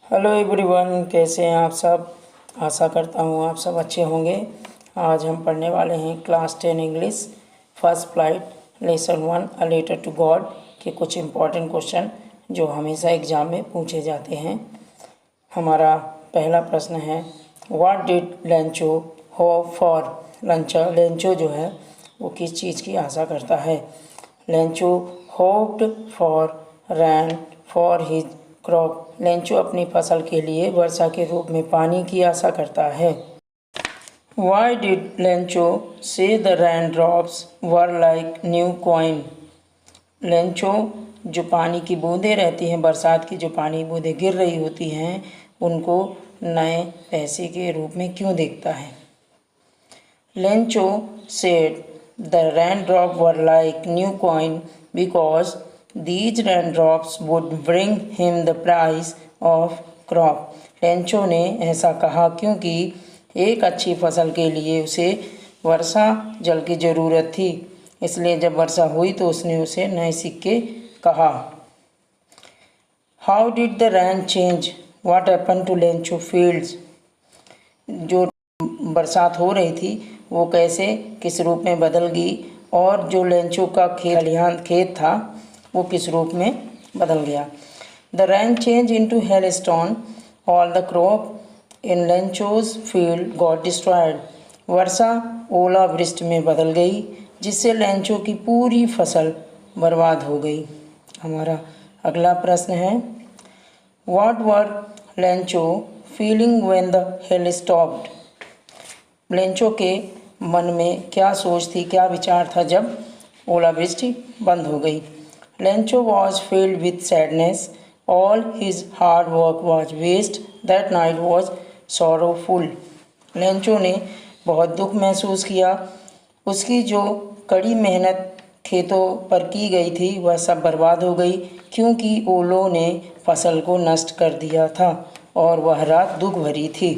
Hello everyone, कैसे हैं आप सब। आशा करता हूँ आप सब अच्छे होंगे। आज हम पढ़ने वाले हैं class 10 English first flight lesson 1 a letter to God के कुछ इम्पॉर्टेंट क्वेश्चन जो हमेशा एग्ज़ाम में पूछे जाते हैं। हमारा पहला प्रश्न है, what did Lencho hope for. Lencho जो है वो किस चीज़ की आशा करता है। Lencho hoped for rain for his crop. Lencho अपनी फसल के लिए वर्षा के रूप में पानी की आशा करता है। वाई डिड लेंचो से the rain drops were like new coin. Lencho जो पानी की बूंदें रहती हैं, बरसात की जो पानी बूंदें गिर रही होती हैं, उनको नए पैसे के रूप में क्यों देखता है। Lencho said the rain drop were like new coin because these raindrops would bring him the price of crop। Lencho ने ऐसा कहा क्योंकि एक अच्छी फसल के लिए उसे वर्षा जल की ज़रूरत थी, इसलिए जब वर्षा हुई तो उसने उसे नए सिक्के कहा। How did the rain change what happen to Lencho fields. जो बरसात हो रही थी वो कैसे किस रूप में बदल गई, और जो लेंचो का खेत था वो किस रूप में बदल गया। The rain change into hailstone all the crop in Lencho's field got destroyed. वर्षा ओला वृष्टि में बदल गई जिससे लेंचो की पूरी फसल बर्बाद हो गई। हमारा अगला प्रश्न है, what were Lencho feeling when the hell stopped. Lencho के मन में क्या सोच थी, क्या विचार था जब ओलावृष्टि बंद हो गई। Lencho was filled with sadness. All his hard work was waste. That night was sorrowful. Lencho ने बहुत दुख महसूस किया। उसकी जो कड़ी मेहनत खेतों पर की गई थी वह सब बर्बाद हो गई क्योंकि ओलों ने फसल को नष्ट कर दिया था और वह रात दुख भरी थी।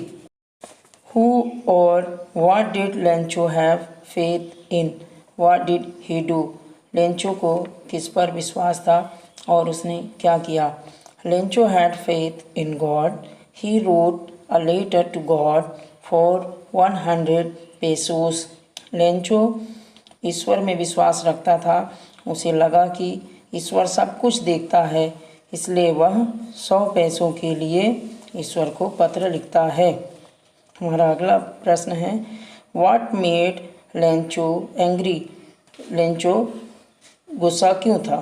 Who or what did Lencho have faith in? What did he do? Lencho को किस पर विश्वास था और उसने क्या किया। Lencho had faith in God. He wrote a letter to God for 100 pesos. Lencho ईश्वर में विश्वास रखता था। उसे लगा कि ईश्वर सब कुछ देखता है, इसलिए वह 100 पैसों के लिए ईश्वर को पत्र लिखता है। हमारा अगला प्रश्न है, what made Lencho angry. Lencho गुस्सा क्यों था,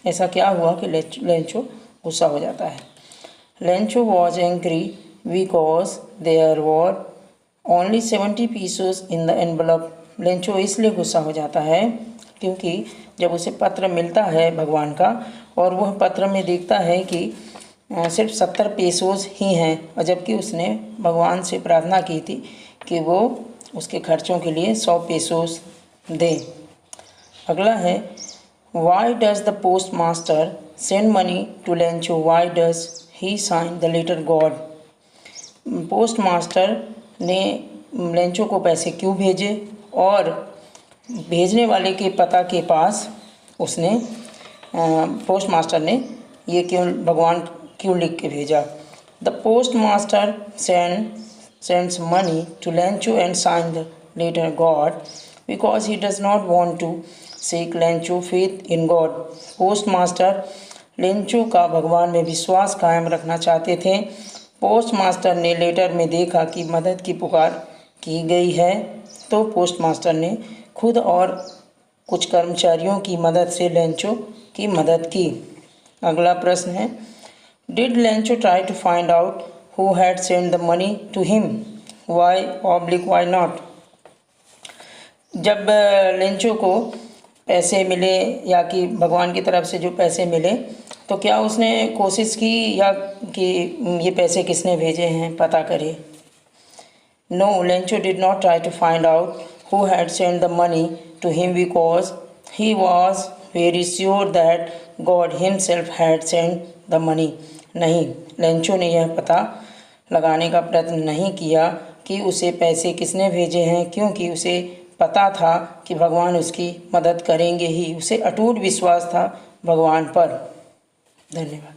ऐसा क्या हुआ कि लेंचो गुस्सा हो जाता है। Lencho was angry because there were only 70 pieces in the envelope. Lencho इसलिए गुस्सा हो जाता है क्योंकि जब उसे पत्र मिलता है भगवान का और वह पत्र में देखता है कि सिर्फ 70 पेसोस ही हैं, और जबकि उसने भगवान से प्रार्थना की थी कि वो उसके खर्चों के लिए 100 पेसोस दे। अगला है, why does the postmaster send money to Lencho, why does he sign the letter God. Postmaster ने लेंचो को पैसे क्यों भेजे और भेजने वाले के पता के पास उसने पोस्ट मास्टर ने ये क्यों भगवान क्यों लिख के भेजा। The postmaster sends money to Lencho and sign the letter God because he does not want to seek Lencho faith in God। Postmaster Lencho का भगवान में विश्वास कायम रखना चाहते थे। पोस्ट मास्टर ने लेटर में देखा कि मदद की पुकार की गई है, तो पोस्ट मास्टर ने खुद और कुछ कर्मचारियों की मदद से लेंचो की मदद की। अगला प्रश्न है, did Lencho try to find out who had send the money to him, why oblique why not. जब लेंचो को पैसे मिले या कि भगवान की तरफ से जो पैसे मिले, तो क्या उसने कोशिश की या कि ये पैसे किसने भेजे हैं पता करे। No, Lencho did not try to find out who had send the money to him because he was very sure that God himself had send the money. नहीं, लेंचो ने यह पता लगाने का प्रयत्न नहीं किया कि उसे पैसे किसने भेजे हैं, क्योंकि उसे पता था कि भगवान उसकी मदद करेंगे ही। उसे अटूट विश्वास था भगवान पर। धन्यवाद।